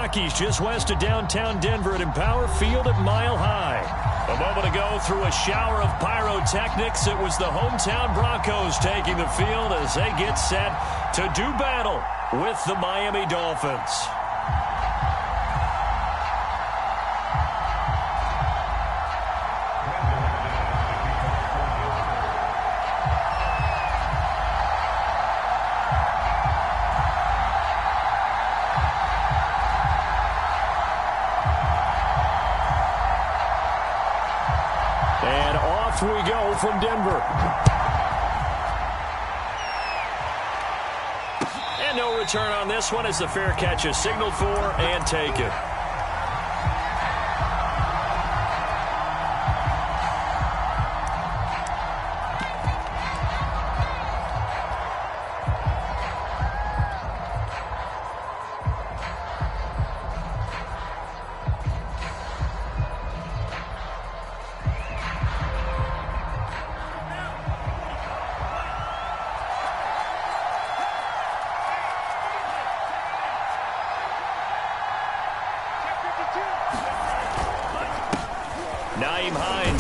Rockies just west of downtown Denver at Empower Field at Mile High. A moment ago, through a shower of pyrotechnics, it was the hometown Broncos taking the field as they get set to do battle with the Miami Dolphins. And off we go from Denver. And no return on this one as the fair catch is signaled for and taken.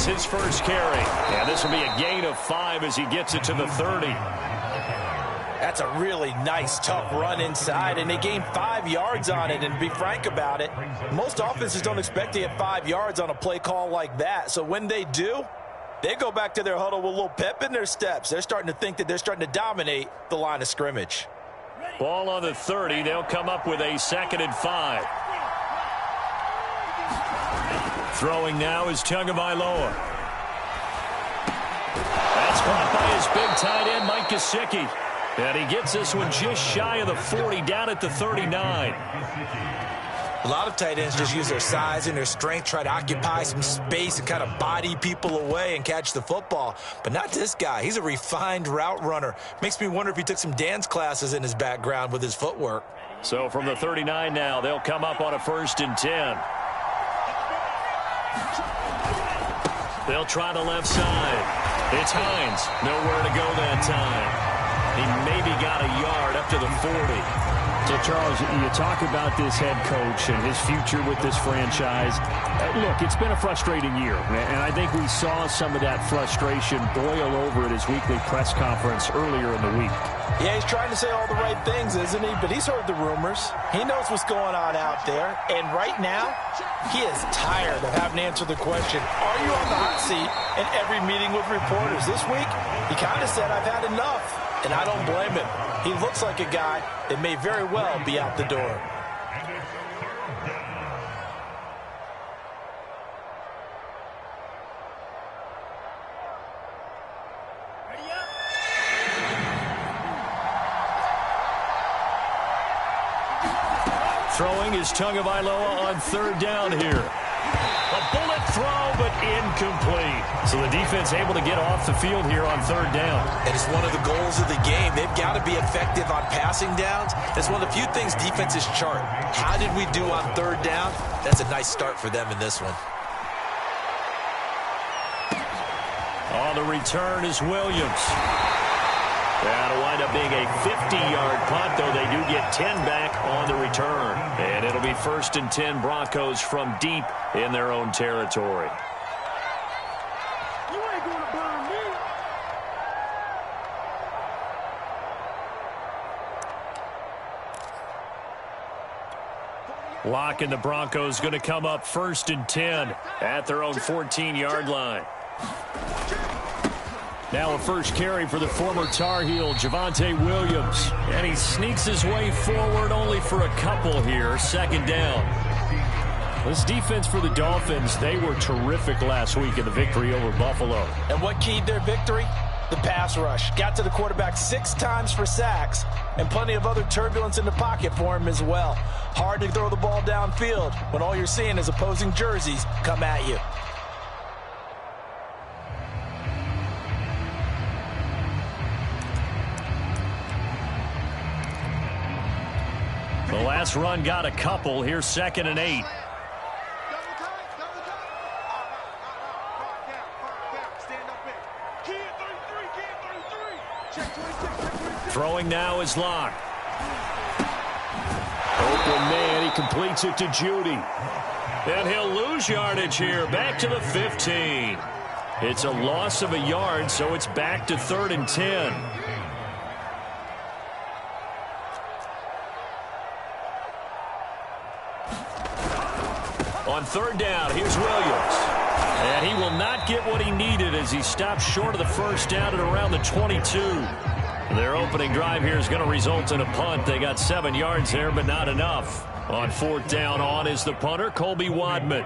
His first carry. And this will be a gain of 5 as he gets it to the 30. That's a really nice, tough run inside, and they gained 5 yards on it. And to be frank about it, most offenses don't expect to get 5 yards on a play call like that. So when they do, they go back to their huddle with a little pep in their steps. They're starting to think that they're starting to dominate the line of scrimmage. Ball on the 30. They'll come up with a 2nd and 5. Throwing now is Tagovailoa. That's caught by his big tight end, Mike Gesicki. And he gets this one just shy of the 40, down at the 39. A lot of tight ends just use their size and their strength, try to occupy some space and kind of body people away and catch the football. But not this guy. He's a refined route runner. Makes me wonder if he took some dance classes in his background with his footwork. So from the 39 now, they'll come up on a 1st and 10. They'll try the left side. It's Hines. Nowhere to go that time. He maybe got a yard up to the 40. So, Charles, you talk about this head coach and his future with this franchise. Look, it's been a frustrating year, and I think we saw some of that frustration boil over at his weekly press conference earlier in the week. Yeah, he's trying to say all the right things, isn't he? But he's heard the rumors. He knows what's going on out there. And right now, he is tired of having to answer the question, are you on the hot seat in every meeting with reporters? This week, he kind of said, I've had enough. And I don't blame him. He looks like a guy that may very well be out the door. Throwing is Tagovailoa on 3rd down here. A bullet throw, but incomplete. So the defense able to get off the field here on 3rd down. And it's one of the goals of the game. They've got to be effective on passing downs. That's one of the few things defenses chart. How did we do on 3rd down? That's a nice start for them in this one. On the return is Williams. That'll wind up being a 50-yard punt, though they do get 10 back on the return. And it'll be 1st and 10 Broncos from deep in their own territory. You ain't going to burn me. Lock and the Broncos going to come up 1st and 10 at their own 14-yard line. Now a first carry for the former Tar Heel, Javonte Williams. And he sneaks his way forward only for a couple here. 2nd down. This defense for the Dolphins, they were terrific last week in the victory over Buffalo. And what keyed their victory? The pass rush. Got to the quarterback 6 times for sacks, and plenty of other turbulence in the pocket for him as well. Hard to throw the ball downfield when all you're seeing is opposing jerseys come at you. The last run got a couple. Here's 2nd and 8. Throwing now is Locke. Open man, he completes it to Judy. And he'll lose yardage here, back to the 15. It's a loss of a yard, so it's back to 3rd and 10. On 3rd down, here's Williams. And he will not get what he needed as he stops short of the 1st down at around the 22. Their opening drive here is going to result in a punt. They got 7 yards there, but not enough. On 4th down, on is the punter, Colby Wadman.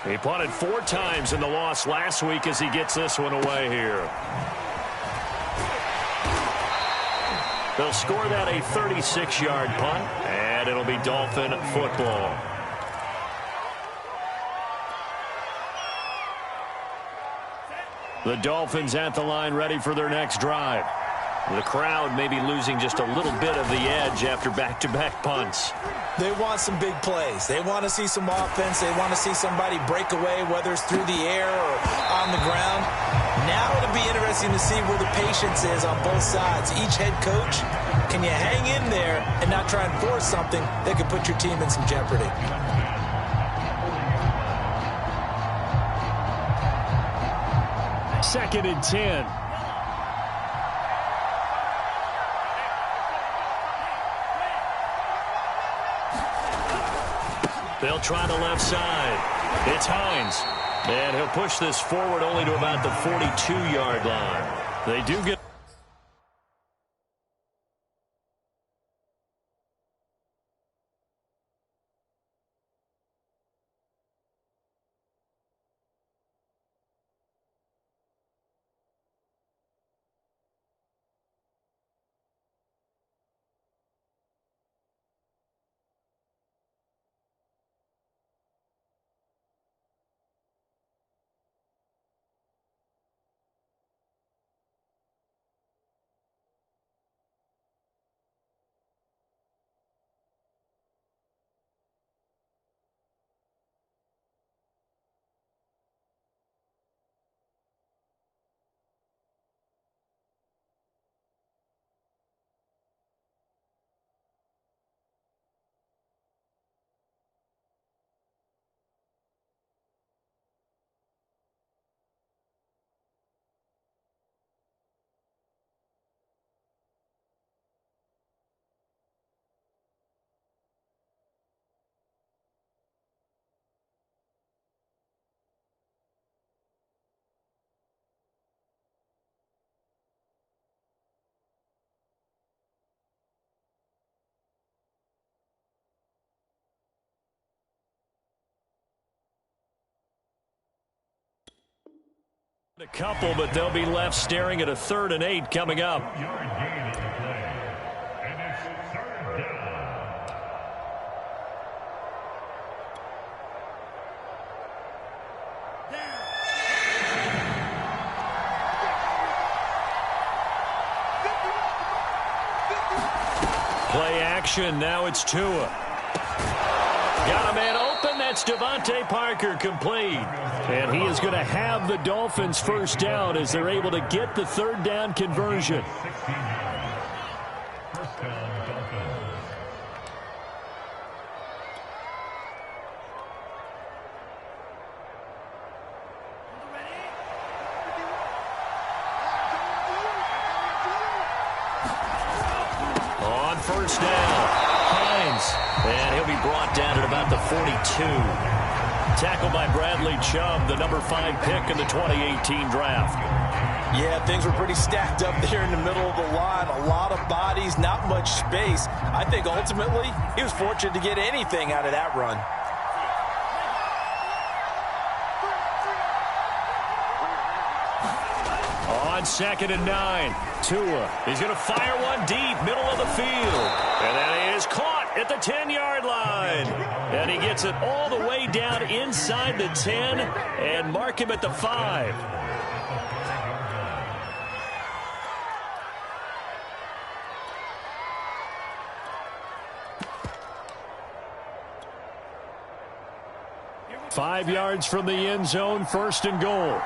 He punted 4 times in the loss last week as he gets this one away here. They'll score that a 36-yard punt, and it'll be Dolphin football. The Dolphins at the line ready for their next drive. The crowd may be losing just a little bit of the edge after back-to-back punts. They want some big plays. They want to see some offense. They want to see somebody break away, whether it's through the air or on the ground. Now it'll be interesting to see where the patience is on both sides. Each head coach, can you hang in there and not try and force something that could put your team in some jeopardy? 2nd and 10. They'll try the left side. It's Hines. And he'll push this forward only to about the 42-yard line. They do get... A couple, but they'll be left staring at a 3rd and 8 coming up. Play action, now it's Tua. Got a man open, that's Devontae Parker, complete. And he is going to have the Dolphins' 1st down as they're able to get the 3rd down conversion. On 1st down, Hines. And he'll be brought down at about the 42. Tackled by Bradley Chubb, the number 5 pick in the 2018 draft. Yeah, things were pretty stacked up there in the middle of the line. A lot of bodies, not much space. I think ultimately he was fortunate to get anything out of that run. On 2nd and 9, Tua. He's going to fire one deep, middle of the field. And that is caught at the 10-yard line. And he gets it all the way down inside the 10 and mark him at the 5. Five yards from the end zone, 1st and goal.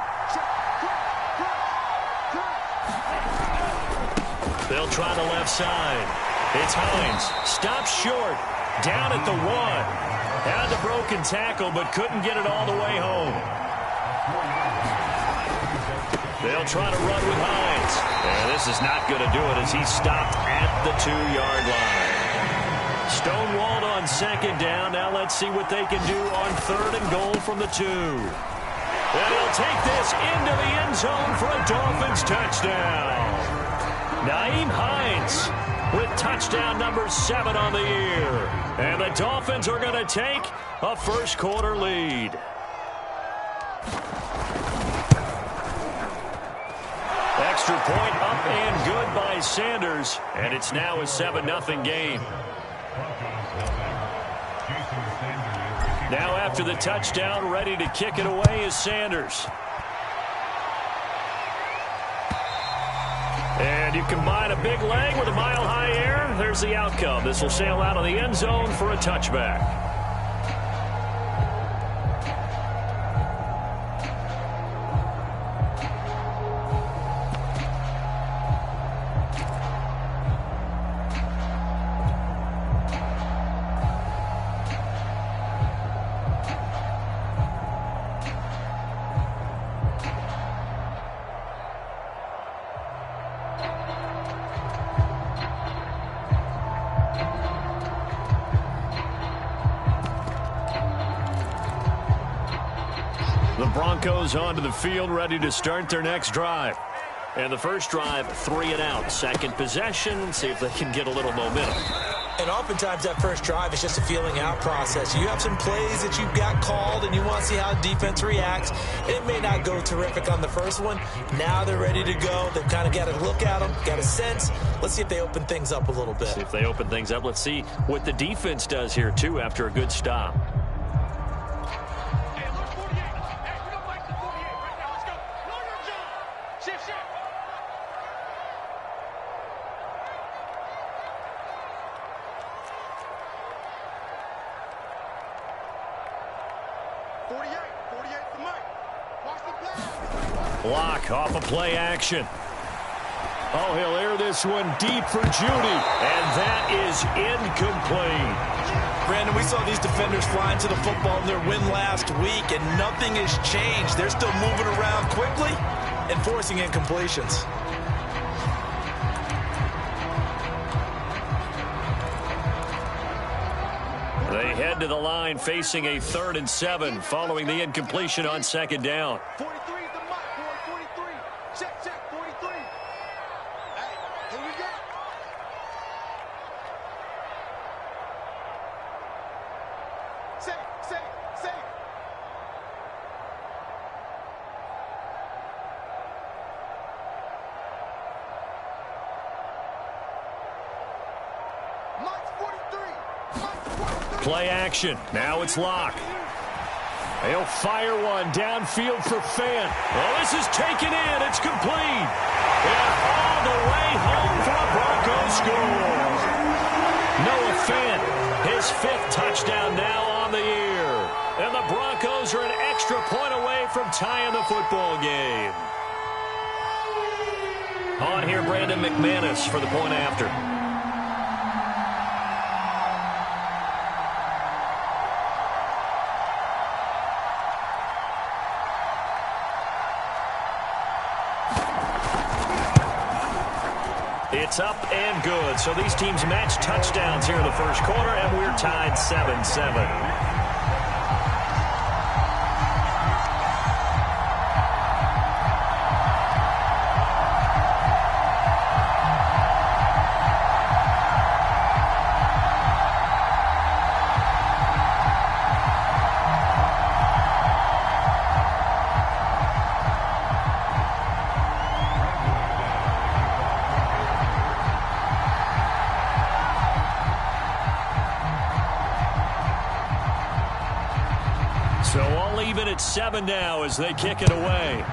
They'll try the left side. It's Hines. Stops short. Down at the 1. Had the broken tackle, but couldn't get it all the way home. They'll try to run with Hines. And this is not going to do it as he's stopped at the 2-yard line. Stonewalled on second down. Now let's see what they can do on 3rd and goal from the 2. And he'll take this into the end zone for a Dolphins touchdown. Nyheim Hines with touchdown number 7 on the year. And the Dolphins are going to take a first-quarter lead. Extra point up and good by Sanders. And it's now a 7-0 game. Now after the touchdown, ready to kick it away is Sanders. And you combine a big leg with a mile-high air, there's the outcome. This will sail out of the end zone for a touchback. Broncos onto the field, ready to start their next drive. And the first drive, 3 and out. Second possession, see if they can get a little momentum. And oftentimes that first drive is just a feeling out process. You have some plays that you've got called and you want to see how defense reacts. It may not go terrific on the first one. Now they're ready to go. They've kind of got a look at them, got a sense. Let's see if they open things up a little bit. See if they open things up. Let's see what the defense does here, too, after a good stop. Block off a play action. Oh, he'll air this one deep for Judy. And that is incomplete. Brandon, we saw these defenders flying to the football in their win last week, and nothing has changed. They're still moving around quickly and forcing incompletions. They head to the line facing a 3rd and 7 following the incompletion on second down. 43 is the mark, boy. 43. Check, 43. Hey, here we go. Safe. Mike's 43. Play action. Now it's Locke. They'll fire one downfield for Fant. Well, this is taken in. It's complete. And all the way home for a Broncos score. Noah Fant, his 5th touchdown now on the year. And the Broncos are an extra point away from tying the football game. On here, Brandon McManus for the point after. It's up and good. So these teams match touchdowns here in the first quarter, and we're tied 7-7. So all even at 7 now as they kick it away.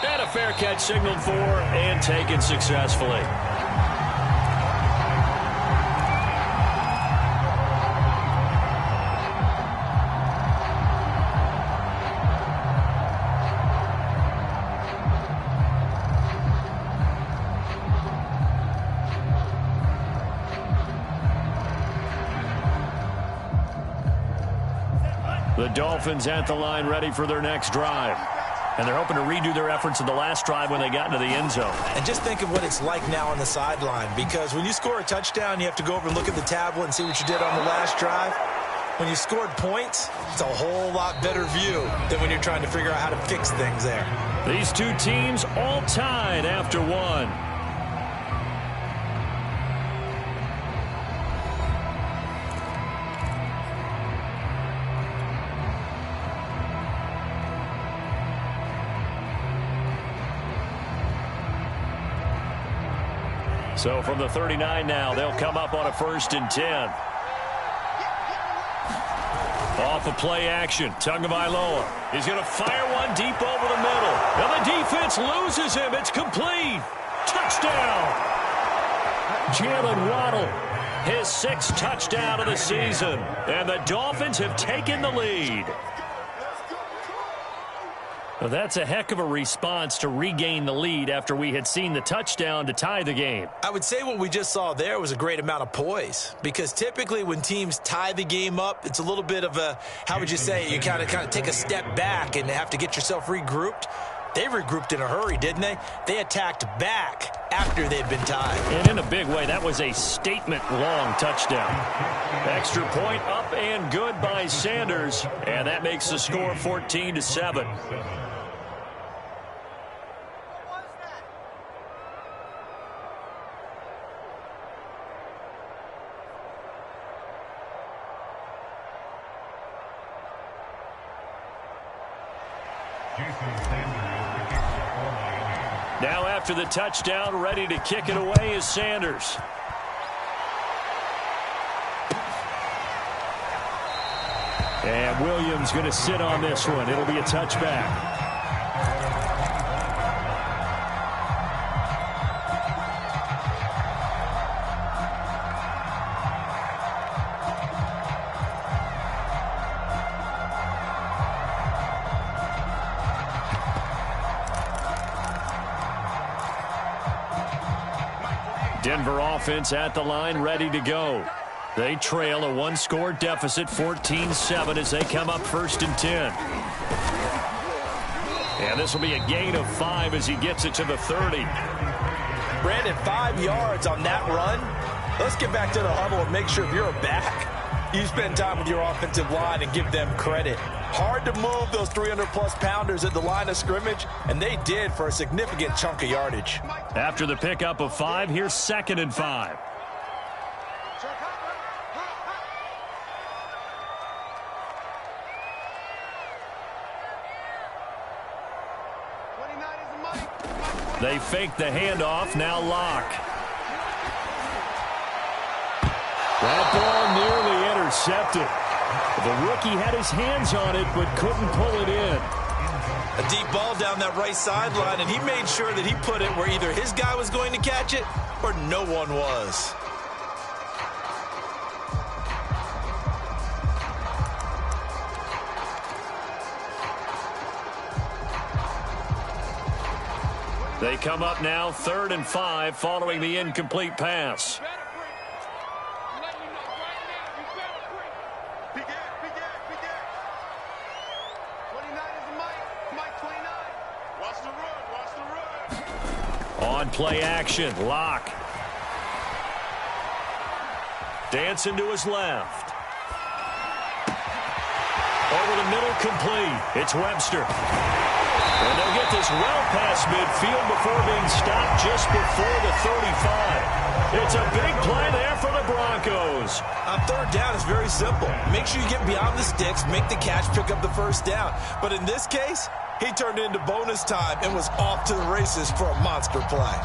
And a fair catch signaled for and taken successfully. The Dolphins at the line ready for their next drive. And they're hoping to redo their efforts in the last drive when they got into the end zone. And just think of what it's like now on the sideline, because when you score a touchdown, you have to go over and look at the tablet and see what you did on the last drive. When you scored points, it's a whole lot better view than when you're trying to figure out how to fix things there. These two teams all tied after one. So from the 39 now, they'll come up on a 1st and 10. Off of play action, Tagovailoa. He's going to fire one deep over the middle. And the defense loses him. It's complete. Touchdown. Jalen Waddle, his 6th touchdown of the season. And the Dolphins have taken the lead. Well, that's a heck of a response to regain the lead after we had seen the touchdown to tie the game. I would say what we just saw there was a great amount of poise, because typically when teams tie the game up, it's a little bit of a, how would you say, you kind of take a step back and have to get yourself regrouped. They regrouped in a hurry, didn't they? They attacked back after they'd been tied. And in a big way, that was a statement-long touchdown. Extra point up and good by Sanders, and that makes the score 14-7. Now after the touchdown, ready to kick it away is Sanders. And Williams going to sit on this one. It'll be a touchback. Denver offense at the line, ready to go. They trail a one-score deficit, 14-7, as they come up 1st and 10. And this will be a gain of 5 as he gets it to the 30. Brandon, 5 yards on that run. Let's get back to the huddle and make sure if you're a back, you spend time with your offensive line and give them credit. Hard to move those 300-plus pounders at the line of scrimmage, and they did for a significant chunk of yardage. After the pickup of 5, here's 2nd and 5. They fake the handoff, now Locke. That ball nearly intercepted. The rookie had his hands on it but couldn't pull it in. A deep ball down that right sideline, and he made sure that he put it where either his guy was going to catch it or no one was. They come up now 3rd and 5 following the incomplete pass. On play action, Locke. Dancing to his left. Over the middle, complete. It's Webster. And they'll get this well past midfield before being stopped just before the 35. It's a big play there for the Broncos. On 3rd down, it's very simple. Make sure you get beyond the sticks, make the catch, pick up the 1st down. But in this case, he turned into bonus time and was off to the races for a monster play.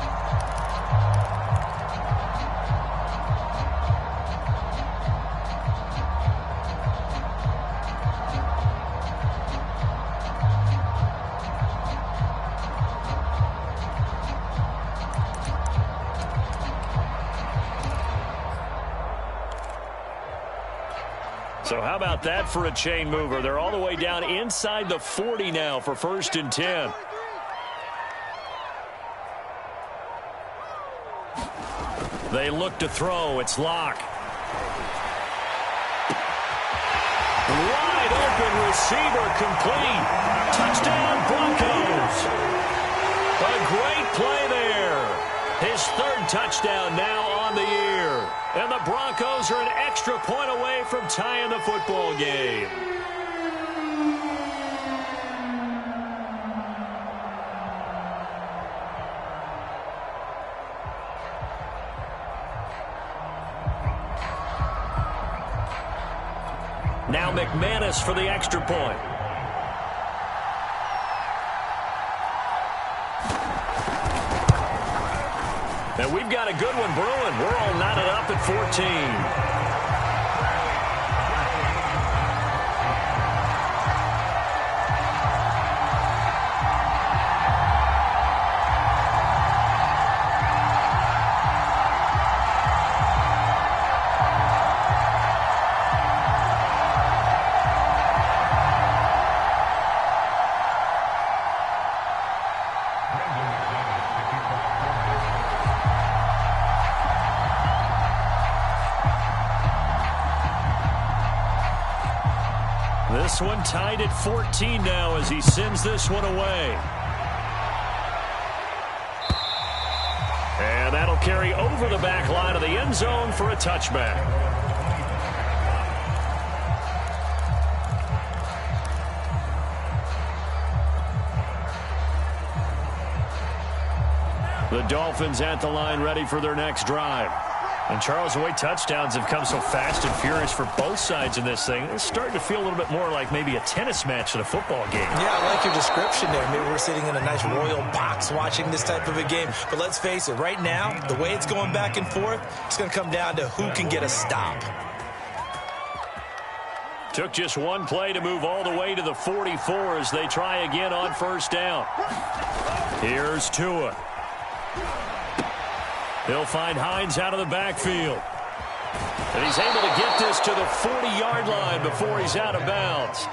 So how about that for a chain mover? They're all the way down inside the 40 now for 1st and 10. They look to throw. It's Locke. Wide open receiver complete. Touchdown Broncos. A great play there. His third touchdown now on the year. And the Broncos are an extra point away from tying the football game. Now McManus for the extra point. And we've got a good one brewing. We're all knotted up at 14. This one tied at 14 now as he sends this one away. And that'll carry over the back line of the end zone for a touchback. The Dolphins at the line ready for their next drive. And, Charles, the way touchdowns have come so fast and furious for both sides in this thing, it's starting to feel a little bit more like maybe a tennis match than a football game. Yeah, I like your description there. Maybe we're sitting in a nice royal box watching this type of a game. But let's face it, right now, the way it's going back and forth, it's going to come down to who can get a stop. Took just one play to move all the way to the 44 as they try again on first down. Here's Tua. He'll find Hines out of the backfield. And he's able to get this to the 40-yard line before he's out of bounds.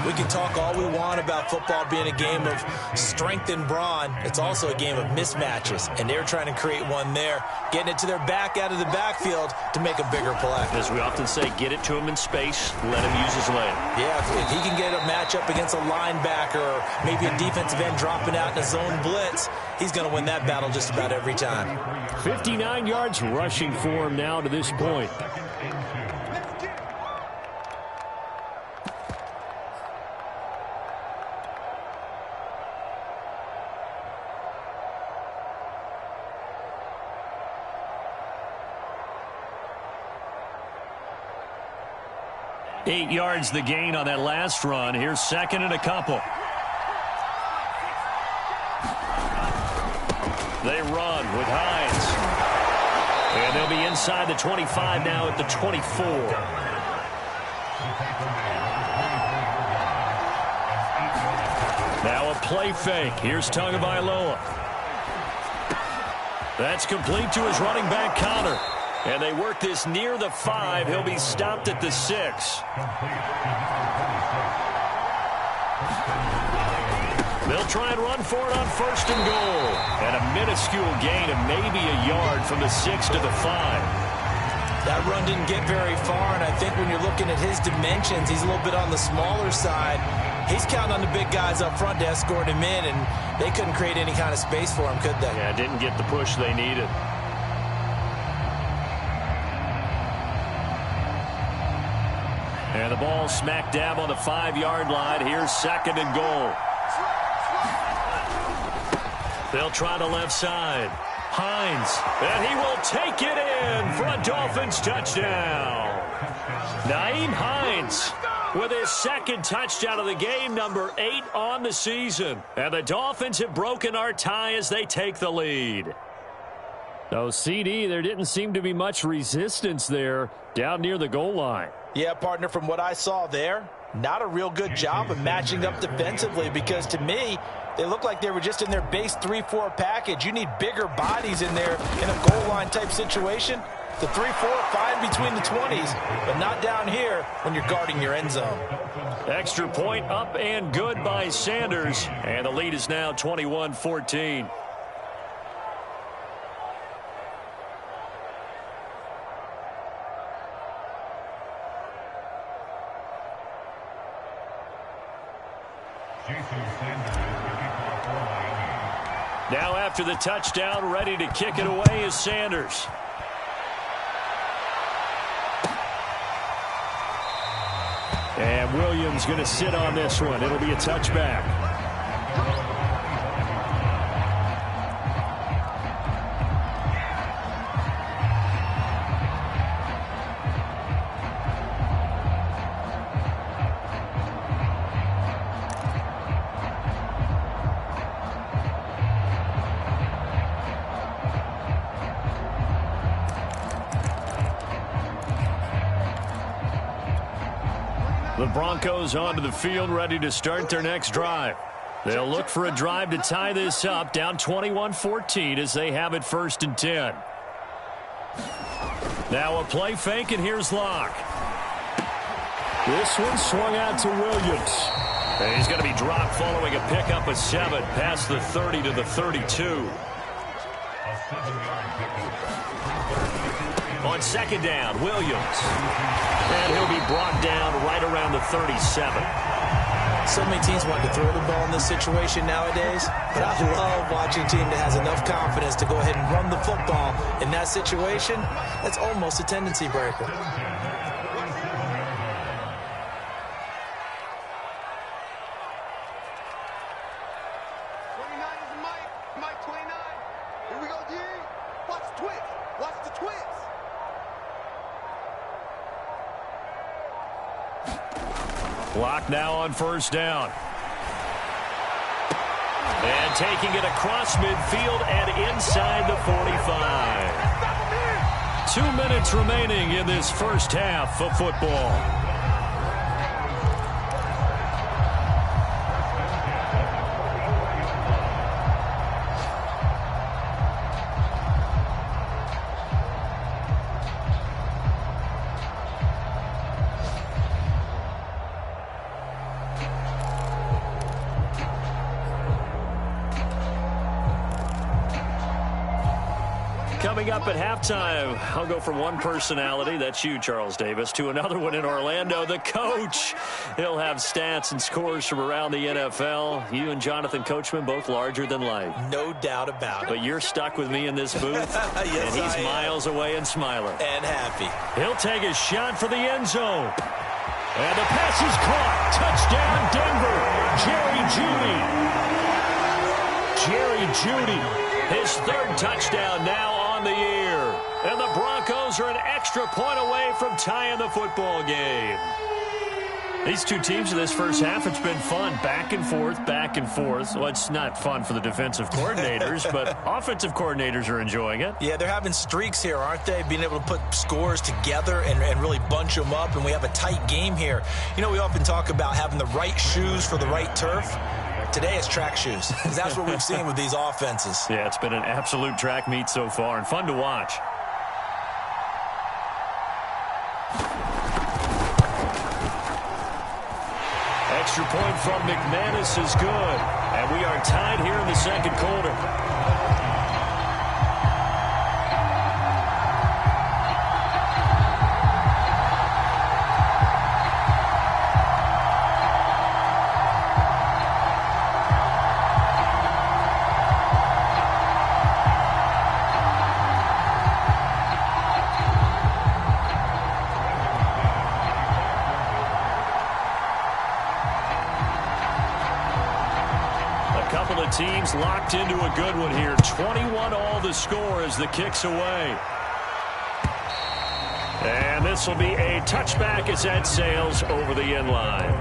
We can talk all we want about football being a game of strength and brawn. It's also a game of mismatches, and they're trying to create one there, getting it to their back out of the backfield to make a bigger play. As we often say, get it to him in space, let him use his leg. Yeah, if he can get a matchup against a linebacker or maybe a defensive end dropping out in a zone blitz, he's going to win that battle just about every time. 59 yards rushing for him now to this point. Eight yards the gain on that last run. Here's second and a couple. They run with Hines. And they'll be inside the 25 now at the 24. Now a play fake. Here's Tagovailoa. That's complete to his running back, Connor. And they work this near the 5. He'll be stopped at the 6. They'll try and run for it on first and goal. And a minuscule gain of maybe a yard from the 6 to the 5. That run didn't get very far, and I think when you're looking at his dimensions, he's a little bit on the smaller side. He's counting on the big guys up front to escort him in, and they couldn't create any kind of space for him, could they? Yeah, didn't get the push they needed. And the ball smack dab on the 5-yard line. Here's second and goal. They'll try the left side. Hines, and he will take it in for a Dolphins touchdown. Nyheim Hines with his second touchdown of the game, number 8 on the season. And the Dolphins have broken our tie as they take the lead. So, CD, there didn't seem to be much resistance there down near the goal line. Yeah, partner, from what I saw there, not a real good job of matching up defensively because, to me, they look like they were just in their base 3-4 package. You need bigger bodies in there in a goal line type situation. The 3-4, fine between the 20s, but not down here when you're guarding your end zone. Extra point up and good by Sanders, and the lead is now 21-14. Now after the touchdown, ready to kick it away is Sanders. And Williams going to sit on this one. It'll be a touchback. The Broncos onto the field, ready to start their next drive. They'll look for a drive to tie this up, down 21-14 as they have it 1st and 10. Now a play fake, and here's Locke. This one swung out to Williams. And he's going to be dropped following a pickup of 7 past the 30 to the 32. On 2nd down, Williams. And he'll be brought down right around the 37. So many teams want to throw the ball in this situation nowadays, but I love watching a team that has enough confidence to go ahead and run the football. In that situation, that's almost a tendency breaker. Clock now on 1st down. And taking it across midfield and inside the 45. 2 minutes remaining in this first half of football. Coming up at halftime, I'll go from one personality, that's you, Charles Davis, to another one in Orlando, the coach. He'll have stats and scores from around the NFL. You and Jonathan Coachman, both larger than life. No doubt about it. But you're stuck with me in this booth, yes, and he's miles away and smiling. And happy. He'll take a shot for the end zone. And the pass is caught. Touchdown, Denver. Jerry Jeudy. His 3rd touchdown now on the year. And the Broncos are an extra point away from tying the football game. These two teams in this first half, it's been fun. Back and forth, back and forth. Well, it's not fun for the defensive coordinators, but offensive coordinators are enjoying it. Yeah, they're having streaks here, aren't they? Being able to put scores together and really bunch them up, and we have a tight game here. You know, we often talk about having the right shoes for the right turf. Today it's track shoes, because that's what we've seen with these offenses. Yeah, it's been an absolute track meet so far, and fun to watch. Extra point from McManus is good. And we are tied here in the 2nd quarter. Teams locked into a good one here. 21-all the score as the kick's away. And this will be a touchback as that sails over the end line.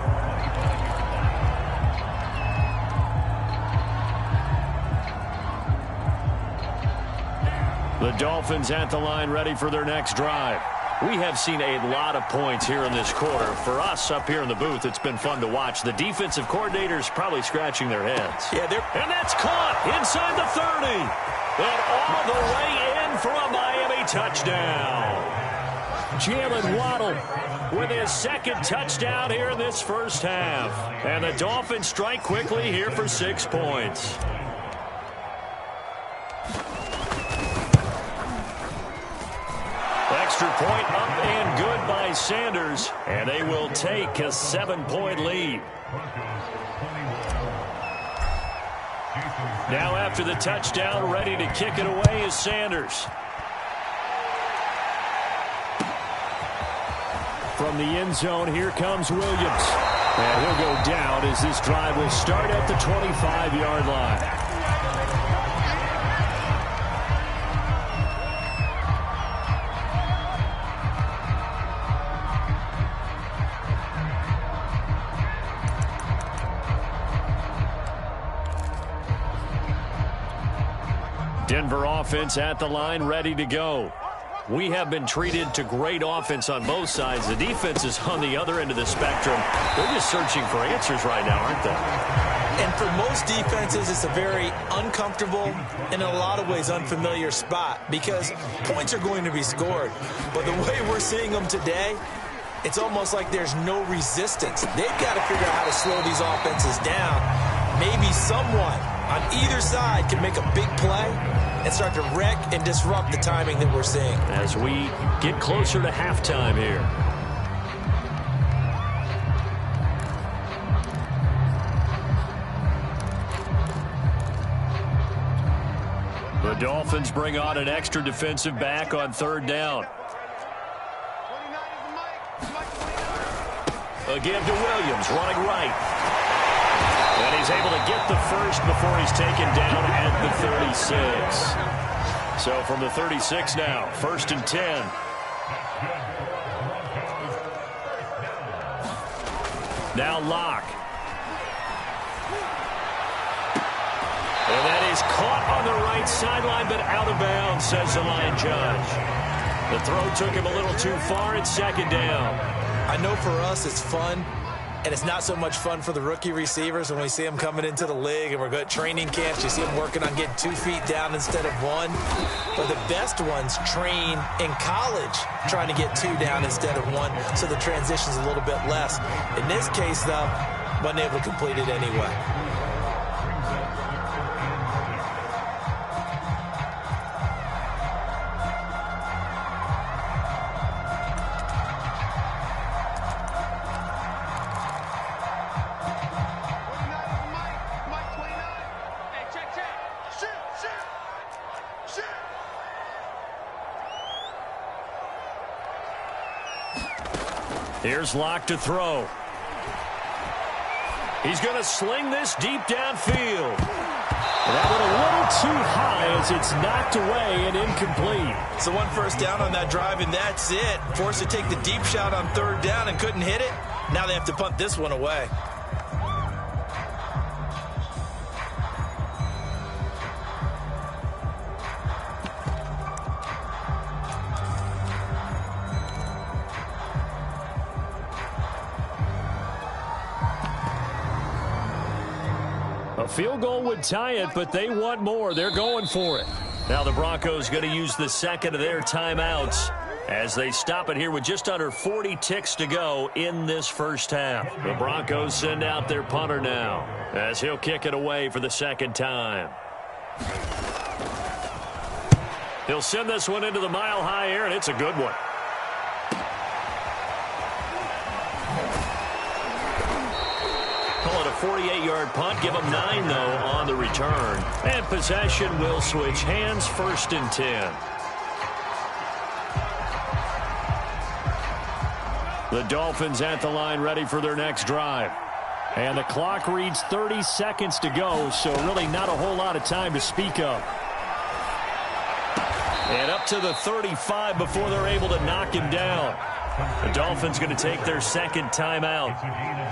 The Dolphins at the line ready for their next drive. We have seen a lot of points here in this quarter. For us up here in the booth, it's been fun to watch. The defensive coordinators probably scratching their heads. Yeah, and that's caught inside the 30. And all the way in for a Miami touchdown. Jalen Waddle with his 2nd touchdown here in this first half. And the Dolphins strike quickly here for 6 points. Extra point up and good by Sanders, and they will take a 7-point lead. Now after the touchdown, ready to kick it away is Sanders. From the end zone, here comes Williams. And he'll go down as this drive will start at the 25-yard line. Denver offense at the line, ready to go. We have been treated to great offense on both sides. The defense is on the other end of the spectrum. They're just searching for answers right now, aren't they? And for most defenses, it's a very uncomfortable and in a lot of ways unfamiliar spot because points are going to be scored. But the way we're seeing them today, it's almost like there's no resistance. They've got to figure out how to slow these offenses down. Maybe someone on either side can make a big play and start to wreck and disrupt the timing that we're seeing. As we get closer to halftime here. The Dolphins bring on an extra defensive back on third down. A give to Williams, running right. And he's able to get the first before he's taken down at the 36. So from the 36 now, 1st and 10. Now Locke. And that is caught on the right sideline, but out of bounds, says the line judge. The throw took him a little too far. It's 2nd down. I know for us it's fun. And it's not so much fun for the rookie receivers when we see them coming into the league and we're good training camps. You see them working on getting 2 feet down instead of 1. But the best ones train in college trying to get 2 down instead of 1, so the transition's a little bit less. In this case, though, wasn't able to complete it anyway. Here's Locke to throw. He's going to sling this deep downfield. That one a little too high as it's knocked away and incomplete. So 1 first down on that drive, and that's it. Forced to take the deep shot on 3rd down and couldn't hit it. Now they have to punt this one away. A field goal would tie it, but they want more. They're going for it. Now the Broncos going to use the second of their timeouts as they stop it here with just under 40 ticks to go in this first half. The Broncos send out their punter now as he'll kick it away for the 2nd time. He'll send this one into the mile-high air, and it's a good one. Call it a 48-yard punt. Give them 9, though, on the return. And possession will switch hands, 1st and 10. The Dolphins at the line ready for their next drive. And the clock reads 30 seconds to go, so really not a whole lot of time to speak of. And up to the 35 before they're able to knock him down. The Dolphins going to take their 2nd timeout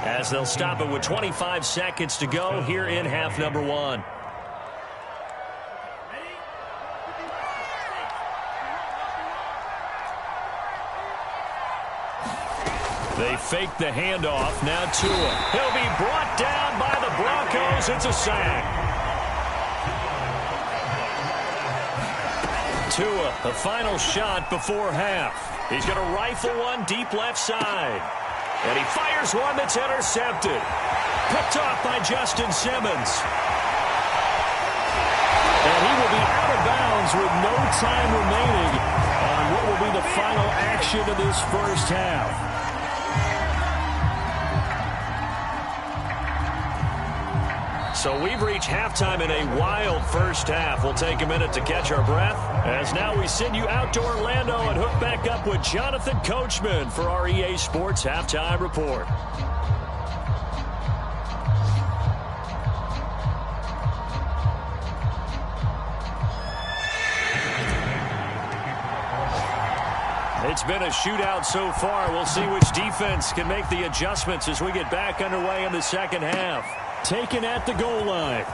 as they'll stop it with 25 seconds to go here in half number 1. They fake the handoff. Now Tua. He'll be brought down by the Broncos. It's a sack. Tua, the final shot before half. He's going to rifle one deep left side. And he fires one that's intercepted. Picked off by Justin Simmons. And he will be out of bounds with no time remaining on what will be the final action of this first half. So we've reached halftime in a wild first half. We'll take a minute to catch our breath, as now we send you out to Orlando and hook back up with Jonathan Coachman for our EA Sports Halftime Report. It's been a shootout so far. We'll see which defense can make the adjustments as we get back underway in the second half. Taken at the goal line.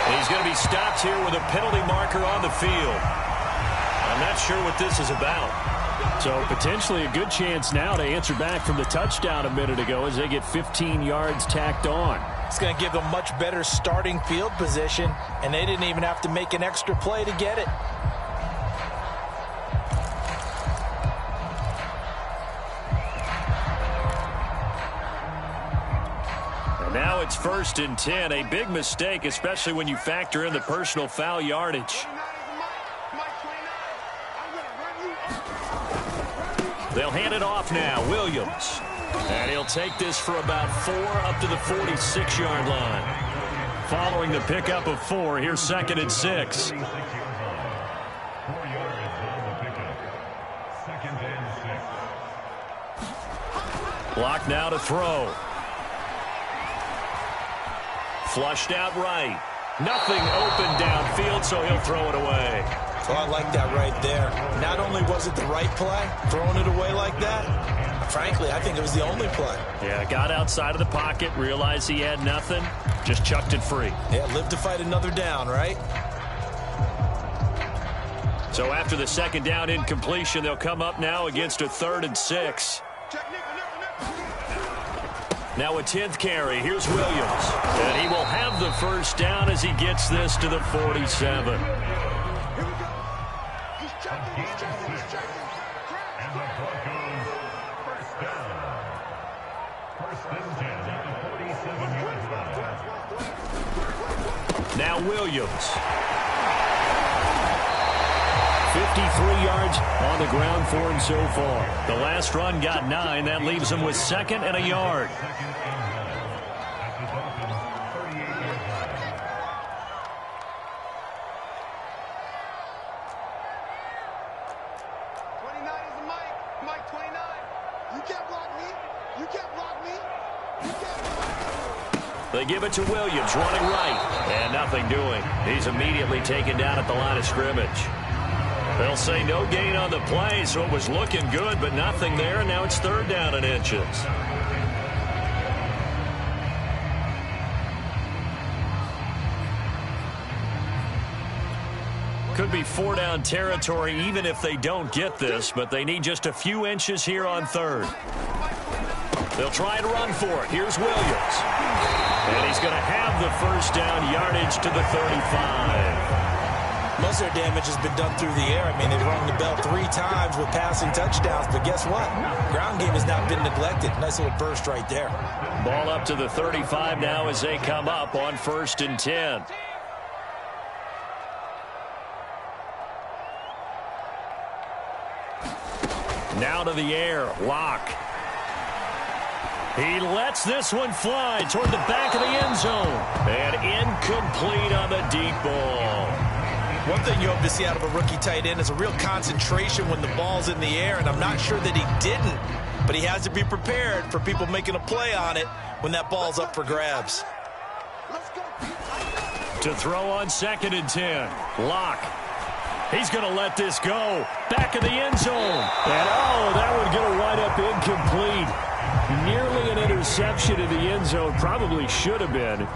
He's going to be stopped here with a penalty marker on the field. I'm not sure what this is about. So potentially a good chance now to answer back from the touchdown a minute ago as they get 15 yards tacked on. It's going to give them much better starting field position, and they didn't even have to make an extra play to get it. Now it's 1st and 10. A big mistake, especially when you factor in the personal foul yardage. They'll hand it off now. Williams. And he'll take this for about 4 up to the 46-yard line. Following the pickup of 4, here's 2nd and 6. Block now to throw. Flushed out right. Nothing open downfield, so he'll throw it away. So I like that right there. Not only was it the right play, throwing it away like that, frankly, I think it was the only play. Yeah, got outside of the pocket, realized he had nothing, just chucked it free. Yeah, live to fight another down, right? So after the 2nd down incompletion, they'll come up now against a 3rd and 6. Now a 10th carry. Here's Williams. And he will have the 1st down as he gets this to the 47. Now Williams. 53 yards on the ground for him so far. The last run got 9. That leaves him with 2nd and a yard. They give it to Williams, running right, and nothing doing. He's immediately taken down at the line of scrimmage. They'll say no gain on the play, so it was looking good, but nothing there, and now it's 3rd down and inches. Could be 4-down territory even if they don't get this, but they need just a few inches here on 3rd. They'll try and run for it. Here's Williams. And he's going to have the 1st down yardage to the 35. Most of their damage has been done through the air. I mean, they've rung the bell 3 times with passing touchdowns, but guess what? Ground game has not been neglected. Nice little burst right there. Ball up to the 35 now as they come up on 1st and 10. Now to the air. Lock. He lets this one fly toward the back of the end zone. And incomplete on the deep ball. One thing you hope to see out of a rookie tight end is a real concentration when the ball's in the air, and I'm not sure that he didn't, but he has to be prepared for people making a play on it when that ball's up for grabs. To throw on 2nd and 10. Lock. He's going to let this go. Back of the end zone. And, oh, that one going to wind up incomplete. Nearly an interception in the end zone. Probably should have been.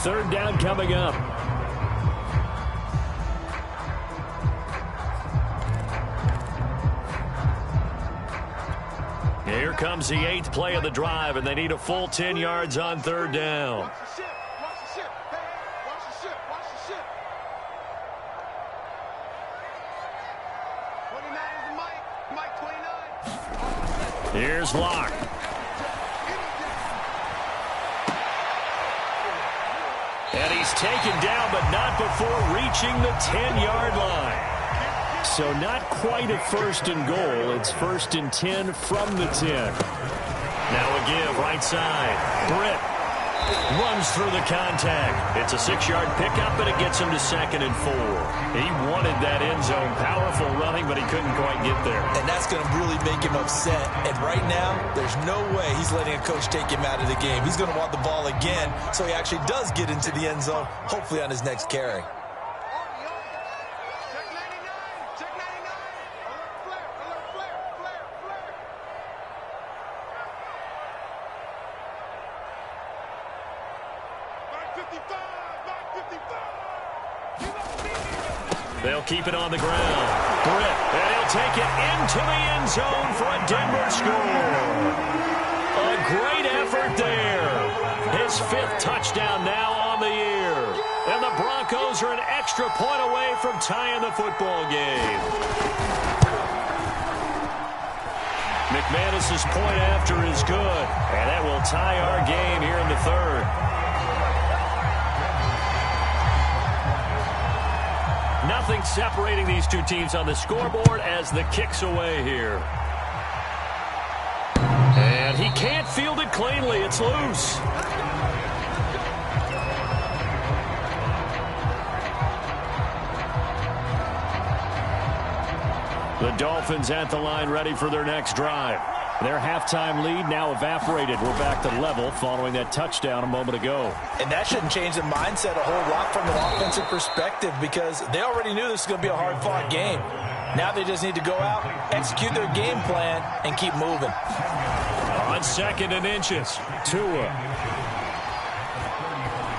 3rd down coming up. Here comes the 8th play of the drive, and they need a full 10 yards on 3rd down. Here's Locke. And he's taken down, but not before reaching the 10-yard line. So not quite a first and goal. It's first and 10 from the 10. Now a give right side. Britt runs through the contact. It's a 6-yard pickup, and it gets him to 2nd and 4. He wanted that end zone. Powerful running, but he couldn't quite get there. And that's going to really make him upset. And right now, there's no way he's letting a coach take him out of the game. He's going to want the ball again, so he actually does get into the end zone, hopefully on his next carry. They'll keep it on the ground. Britt, and he'll take it into the end zone for a Denver score. A great effort there. His 5th touchdown now on the year. And the Broncos are an extra point away from tying the football game. McManus's point after is good. And that will tie our game here in the 3rd. Nothing separating these two teams on the scoreboard as the kick's away here. And he can't field it cleanly. It's loose. The Dolphins at the line ready for their next drive. Their halftime lead now evaporated. We're back to level following that touchdown a moment ago. And that shouldn't change the mindset a whole lot from an offensive perspective because they already knew this was going to be a hard-fought game. Now they just need to go out, execute their game plan, and keep moving. On 2nd and inches, Tua.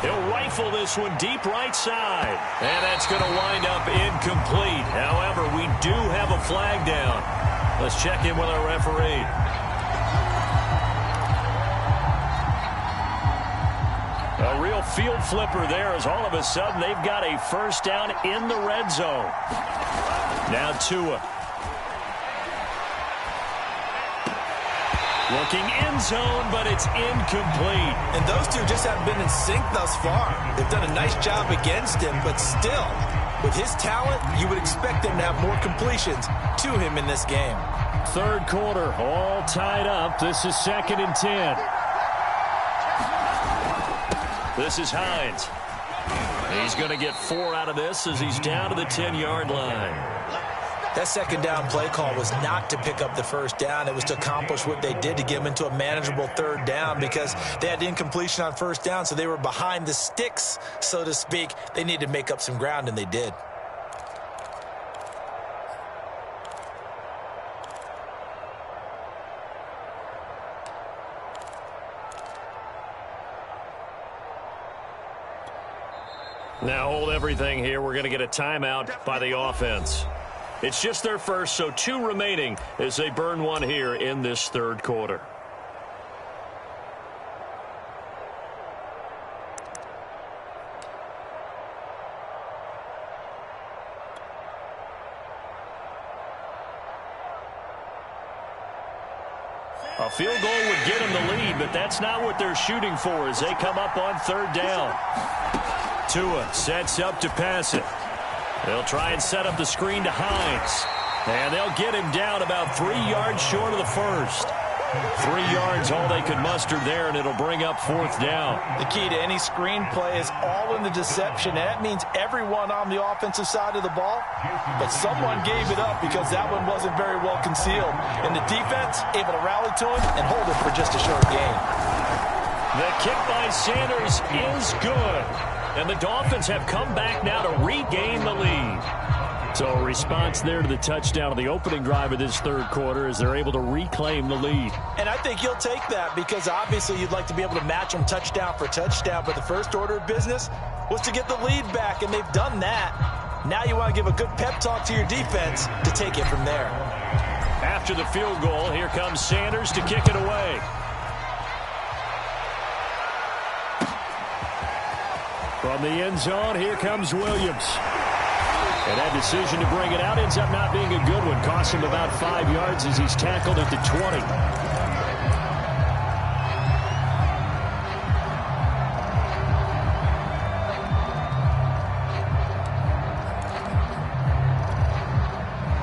He'll rifle this one deep right side. And that's going to wind up incomplete. However, we do have a flag down. Let's check in with our referee. A real field flipper there as all of a sudden they've got a first down in the red zone. Now Tua. Looking end zone, but it's incomplete. And those two just haven't been in sync thus far. They've done a nice job against him, but still, with his talent, you would expect them to have more completions to him in this game. 3rd quarter, all tied up. This is 2nd and 10. This is Hines. He's going to get 4 out of this as he's down to the 10-yard line. That 2nd down play call was not to pick up the first down. It was to accomplish what they did to get them into a manageable 3rd down because they had incompletion on 1st down, so they were behind the sticks, so to speak. They needed to make up some ground, and they did. Now hold everything here. We're going to get a timeout by the offense. It's just their first, so 2 remaining as they burn one here in this 3rd quarter. A field goal would get them the lead, but that's not what they're shooting for as they come up on 3rd down. Tua sets up to pass it. They'll try and set up the screen to Hines. And they'll get him down about 3 yards short of the first. 3 yards all they could muster there, and it'll bring up 4th down. The key to any screen play is all in the deception, and that means everyone on the offensive side of the ball. But someone gave it up because that one wasn't very well concealed. And the defense able to rally to him and hold it for just a short gain. The kick by Sanders is good. And the Dolphins have come back now to regain the lead. So a response there to the touchdown of the opening drive of this 3rd quarter as they're able to reclaim the lead. And I think you'll take that because obviously you'd like to be able to match them touchdown for touchdown. But the first order of business was to get the lead back, and they've done that. Now you want to give a good pep talk to your defense to take it from there. After the field goal, here comes Sanders to kick it away. From the end zone, here comes Williams. And that decision to bring it out ends up not being a good one. Costs him about 5 yards as he's tackled at the 20.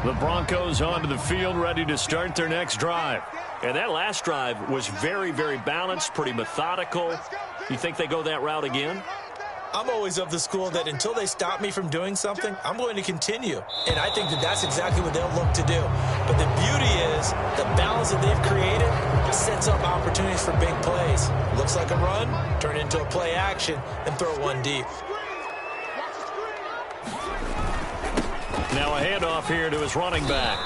The Broncos onto the field, ready to start their next drive. And that last drive was very, very balanced, pretty methodical. You think they go that route again? I'm always of the school that until they stop me from doing something, I'm going to continue. And I think that that's exactly what they'll look to do. But the beauty is the balance that they've created sets up opportunities for big plays. Looks like a run, turn it into a play action, and throw one deep. Now a handoff here to his running back.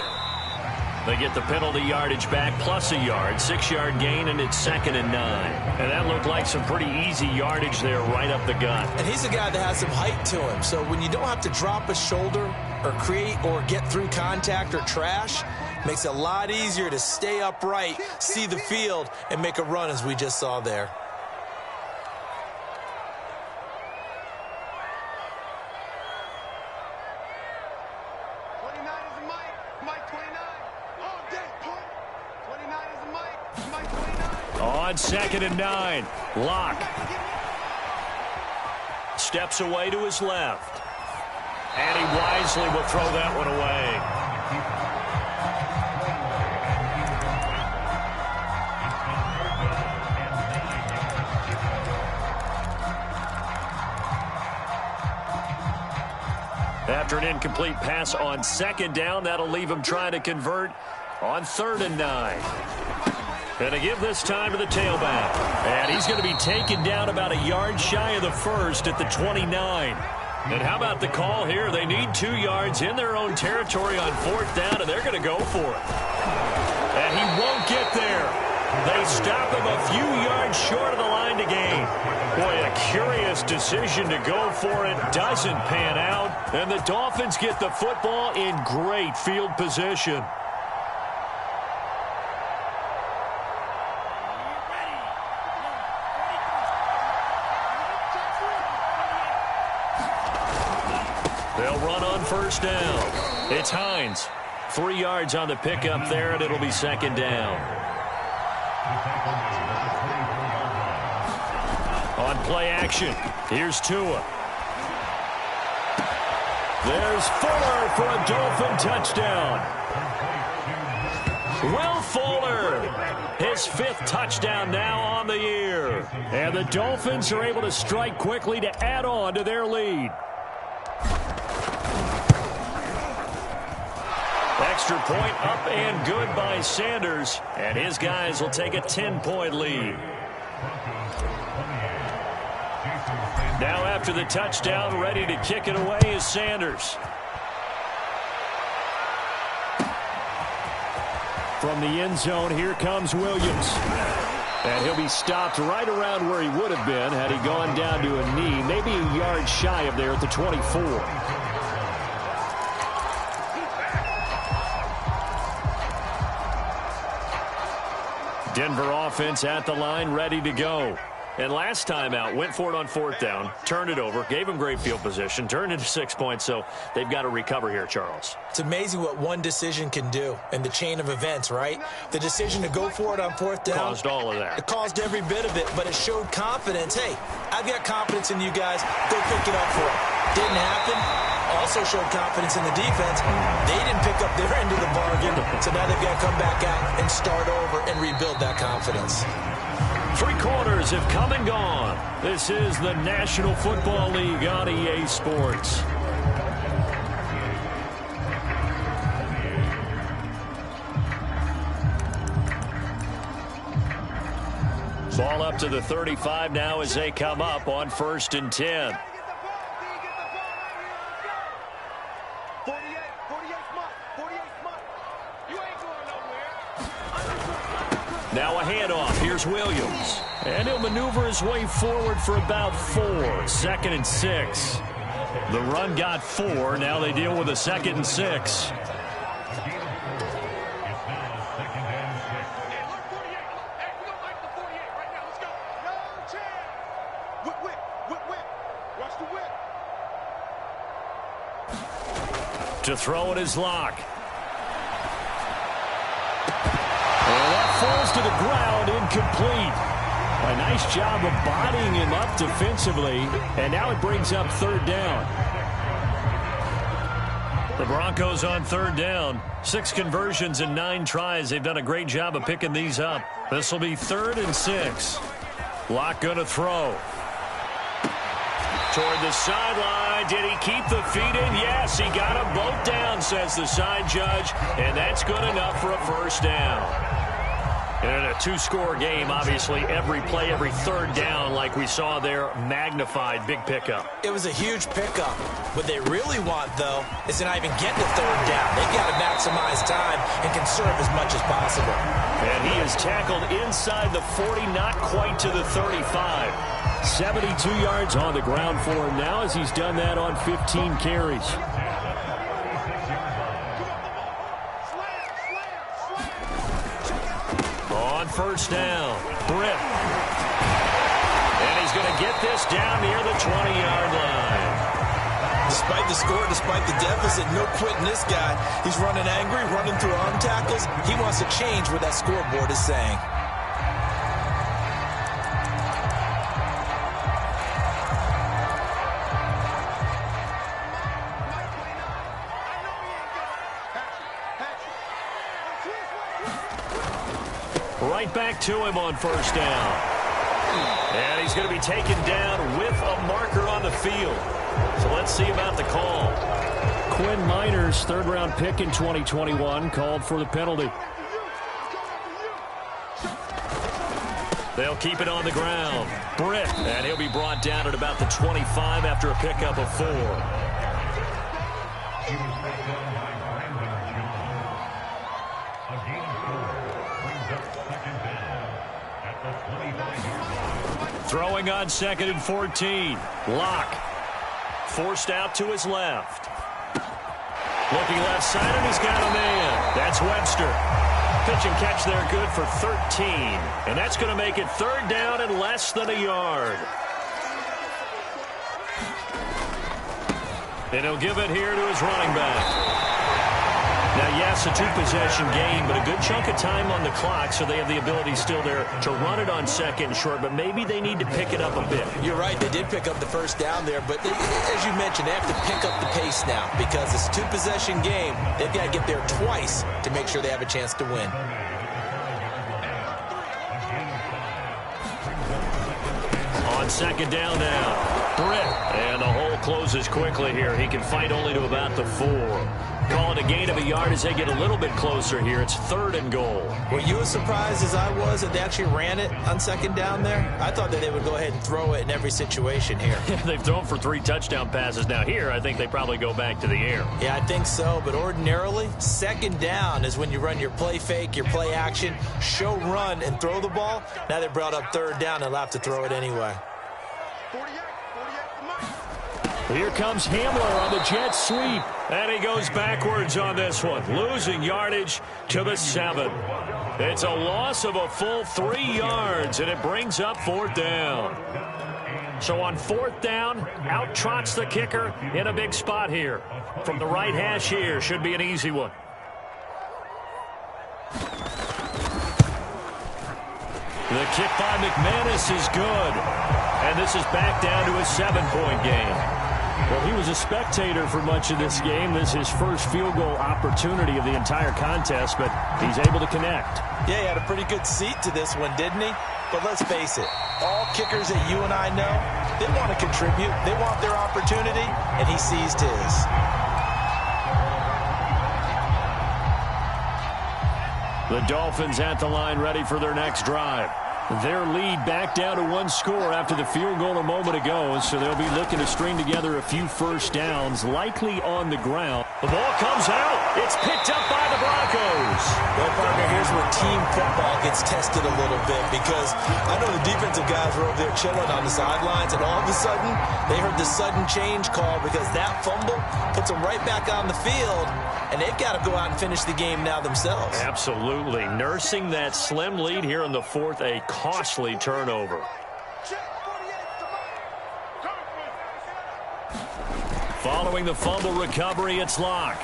They get the penalty yardage back plus a yard, 6-yard gain, and it's 2nd and 9. And that looked like some pretty easy yardage there right up the gut. And he's a guy that has some height to him, so when you don't have to drop a shoulder or create or get through contact or trash, makes it a lot easier to stay upright, see the field, and make a run as we just saw there. On 2nd and 9, Locke steps away to his left. And he wisely will throw that one away. After an incomplete pass on 2nd down, that'll leave him trying to convert on 3rd and 9. And to give this time to the tailback. And he's going to be taken down about a yard shy of the first at the 29. And how about the call here? They need 2 yards in their own territory on 4th down, and they're going to go for it. And he won't get there. They stop him a few yards short of the line to gain. Boy, a curious decision to go for it. Doesn't pan out. And the Dolphins get the football in great field position. They'll run on 1st down. It's Hines. 3 yards on the pickup there, and it'll be 2nd down. On play action, here's Tua. There's Fuller for a Dolphin touchdown. Will Fuller, his 5th touchdown now on the year. And the Dolphins are able to strike quickly to add on to their lead. Extra point up and good by Sanders, and his guys will take a 10-point lead. Now after the touchdown, ready to kick it away is Sanders. From the end zone, here comes Williams. And he'll be stopped right around where he would have been had he gone down to a knee, maybe a yard shy of there at the 24. Denver offense at the line, ready to go. And last time out, went for it on 4th down, turned it over, gave him great field position, turned into 6 points, so they've got to recover here, Charles. It's amazing what one decision can do in the chain of events, right? The decision to go for it on 4th down. Caused all of that. It caused every bit of it, but it showed confidence. Hey, I've got confidence in you guys. Go pick it up for it. Didn't happen. Also showed confidence in the defense. They didn't pick up their end of the bargain, so now they've got to come back out and start over and rebuild that confidence. 3 quarters have come and gone. This is the National Football League on EA Sports. Ball up to the 35 now as they come up on 1st and 10. Now a handoff. Here's Williams. And he'll maneuver his way forward for about 4. 2nd and 6. The run got 4. Now they deal with a 2nd and 6. To throw it is Locke. Falls to the ground, incomplete. A nice job of bodying him up defensively, and now it brings up 3rd down. The Broncos on third down. 6 conversions in 9 tries. They've done a great job of picking these up. This will be 3rd and 6. Locke going to throw. Toward the sideline. Did he keep the feet in? Yes, he got them both down, says the side judge. And that's good enough for a first down. And in a 2-score game, obviously, every play, every third down, like we saw there, magnified. Big pickup. It was a huge pickup. What they really want, though, is to not even get to third down. They've got to maximize time and conserve as much as possible. And he is tackled inside the 40, not quite to the 35. 72 yards on the ground for him now as he's done that on 15 carries. On first down, Britt. And he's going to get this down near the 20-yard line. Despite the score, despite the deficit, no quitting this guy. He's running angry, running through arm tackles. He wants to change what that scoreboard is saying. Right back to him on first down. And he's going to be taken down with a marker on the field. So let's see about the call. Quinn Miners, 3rd-round pick in 2021, called for the penalty. They'll keep it on the ground. Britt, and he'll be brought down at about the 25 after a pickup of 4. Throwing on 2nd and 14. Locke forced out to his left. Looking left side, and he's got a man. That's Webster. Pitch and catch there, good for 13. And that's going to make it 3rd down and less than a yard. And he'll give it here to his running back. Now, yes, a 2-possession game, but a good chunk of time on the clock, so they have the ability still there to run it on 2nd and short, but maybe they need to pick it up a bit. You're right. They did pick up the first down there, but as you mentioned, they have to pick up the pace now because it's a 2-possession game. They've got to get there twice to make sure they have a chance to win. On 2nd down now. Britt. And the hole closes quickly here. He can fight only to about the 4. Call it a gain of a yard as they get a little bit closer here. It's 3rd and goal. Were you as surprised as I was that they actually ran it on 2nd down there? I thought that they would go ahead and throw it in every situation here. They've thrown for 3 touchdown passes. Now here, I think they probably go back to the air. Yeah, I think so. But ordinarily, 2nd down is when you run your play fake, your play action, show run, and throw the ball. Now they brought up 3rd down. They'll have to throw it anyway. Here comes Hamler on the jet sweep. And he goes backwards on this one, losing yardage to the 7. It's a loss of a full 3 yards, and it brings up 4th down. So on 4th down, out trots the kicker in a big spot here. From the right hash here, should be an easy one. The kick by McManus is good. And this is back down to a 7-point game. Well, he was a spectator for much of this game. This is his first field goal opportunity of the entire contest, but he's able to connect. Yeah, he had a pretty good seat to this one, didn't he? But let's face it, all kickers that you and I know, they want to contribute. They want their opportunity, and he seized his. The Dolphins at the line ready for their next drive. Their lead back down to 1 score after the field goal a moment ago, so they'll be looking to string together a few first downs, likely on the ground. The ball comes out. It's picked up by the Broncos. Well, partner, here's where team football gets tested a little bit because I know the defensive guys were over there chilling on the sidelines, and all of a sudden, they heard the sudden change call because that fumble puts them right back on the field, and they've got to go out and finish the game now themselves. Absolutely. Nursing that slim lead here in the 4th, a costly turnover. Following the fumble recovery, it's Locke.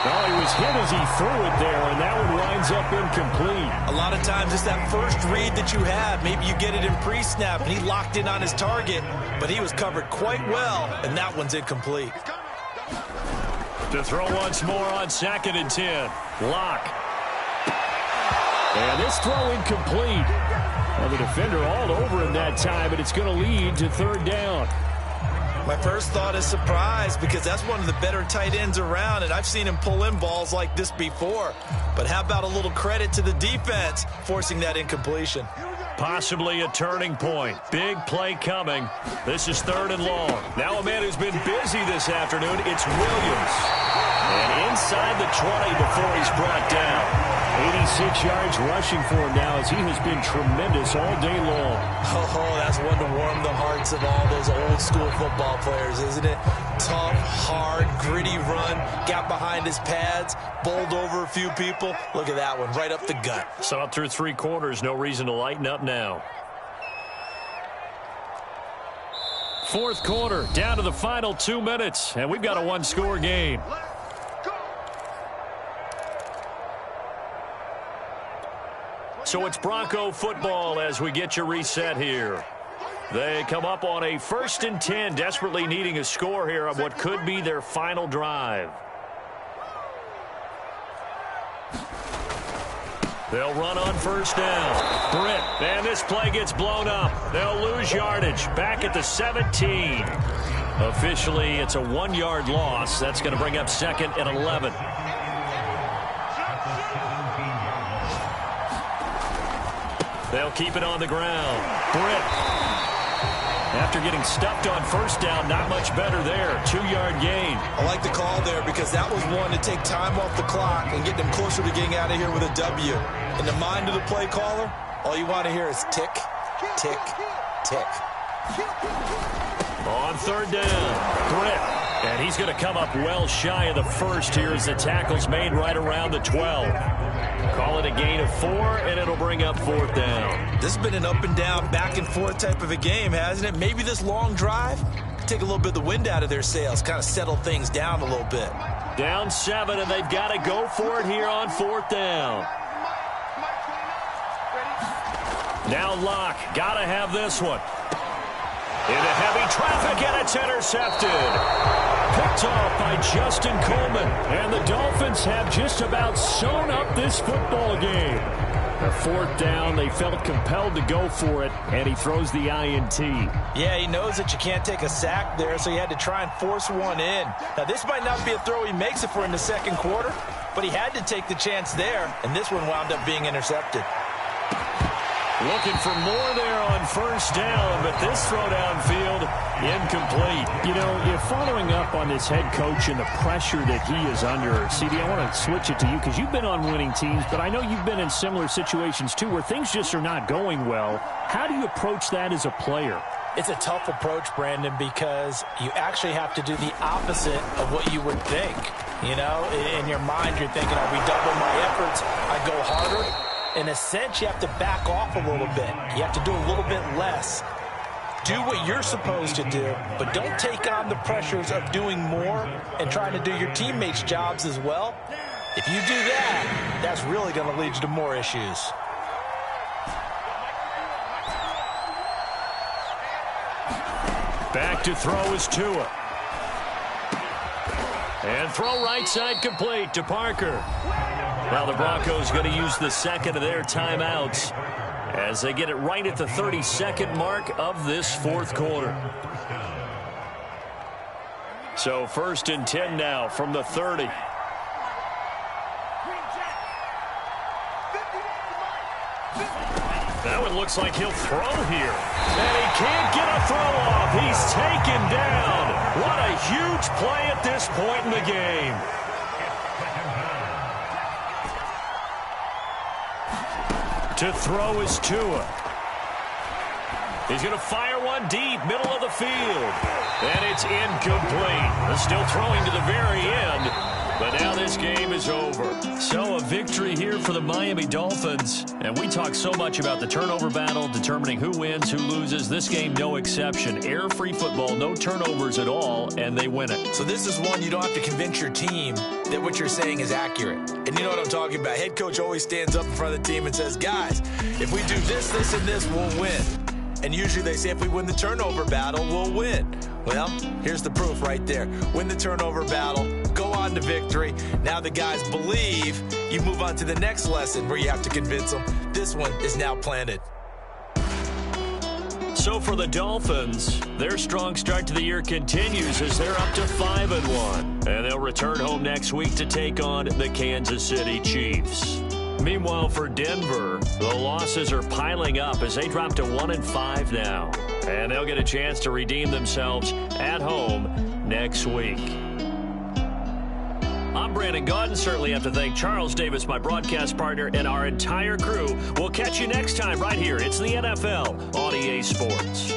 Well, he was hit as he threw it there, and that one winds up incomplete. A lot of times it's that first read that you have. Maybe you get it in pre-snap, and he locked in on his target, but he was covered quite well, and that one's incomplete. To throw once more on 2nd and 10. Lock. And this throw incomplete. Well, the defender all over him that time, but it's going to lead to 3rd down. My first thought is surprise, because that's one of the better tight ends around, and I've seen him pull in balls like this before. But how about a little credit to the defense forcing that incompletion? Possibly a turning point. Big play coming. This is 3rd and long. Now a man who's been busy this afternoon, it's Williams. And inside the 20 before he's brought down. 86 yards rushing for him now, as he has been tremendous all day long. Oh, that's one to warm the hearts of all those old school football players, isn't it? Tough, hard, gritty run, got behind his pads, bowled over a few people. Look at that one, right up the gut. Saw it through 3 quarters, no reason to lighten up now. 4th quarter, down to the final 2 minutes, and we've got a 1-score game. So it's Bronco football as we get you reset here. They come up on a 1st and 10, desperately needing a score here on what could be their final drive. They'll run on 1st down. Britt, and this play gets blown up. They'll lose yardage. Back at the 17. Officially, it's a 1-yard loss. That's going to bring up 2nd and 11. They'll keep it on the ground. Britt. After getting stuffed on 1st down, not much better there. 2-yard gain. I like the call there, because that was one to take time off the clock and get them closer to getting out of here with a W. In the mind of the play caller, all you want to hear is tick, tick, tick. On 3rd down, Britt. And he's going to come up well shy of the 1st here as the tackle's made right around the 12. Call it a gain of 4, and it'll bring up 4th down. This has been an up and down, back and forth type of a game, hasn't it? Maybe this long drive could take a little bit of the wind out of their sails, kind of settle things down a little bit. Down 7, and they've got to go for it here on 4th down. Now Locke, got to have this one. Into heavy traffic, and it's intercepted. Picked off by Justin Coleman. And the Dolphins have just about sewn up this football game. A 4th down, they felt compelled to go for it, and he throws the INT. Yeah, he knows that you can't take a sack there, so he had to try and force one in. Now, this might not be a throw he makes if we're in the 2nd quarter, but he had to take the chance there, and this one wound up being intercepted. Looking for more there on 1st down, but this throw downfield, incomplete. You know, if following up on this head coach and the pressure that he is under, CD, I want to switch it to you because you've been on winning teams, but I know you've been in similar situations too where things just are not going well. How do you approach that as a player? It's a tough approach, Brandon, because you actually have to do the opposite of what you would think. You know, in your mind, you're thinking, I redouble my efforts, I go harder. In a sense, you have to back off a little bit. You have to do a little bit less. Do what you're supposed to do, but don't take on the pressures of doing more and trying to do your teammates' jobs as well. If you do that, that's really going to lead you to more issues. Back to throw is Tua. And throw right side complete to Parker. Now the Broncos going to use the 2nd of their timeouts as they get it right at the 32nd mark of this 4th quarter. So 1st and 10 now from the 30. That one looks like he'll throw here. And he can't get a throw off. He's taken down. What a huge play at this point in the game. To throw is Tua. He's going to fire one deep, middle of the field. And it's incomplete. Still throwing to the very end. But now this game is over. So a victory here for the Miami Dolphins. And we talk so much about the turnover battle, determining who wins, who loses. This game, no exception. Air-free football, no turnovers at all, and they win it. So this is one you don't have to convince your team that what you're saying is accurate. And you know what I'm talking about. Head coach always stands up in front of the team and says, guys, if we do this, this, and this, we'll win. And usually they say if we win the turnover battle, we'll win. Well, here's the proof right there. Win the turnover battle, go on to victory. Now the guys believe. You move on to the next lesson where you have to convince them. This one is now planted. So for the Dolphins, their strong start to the year continues as they're up to 5-1. And they'll return home next week to take on the Kansas City Chiefs. Meanwhile, for Denver, the losses are piling up as they drop to 1-5 now. And they'll get a chance to redeem themselves at home next week. I'm Brandon Gaudin. Certainly have to thank Charles Davis, my broadcast partner, and our entire crew. We'll catch you next time right here. It's the NFL on EA Sports.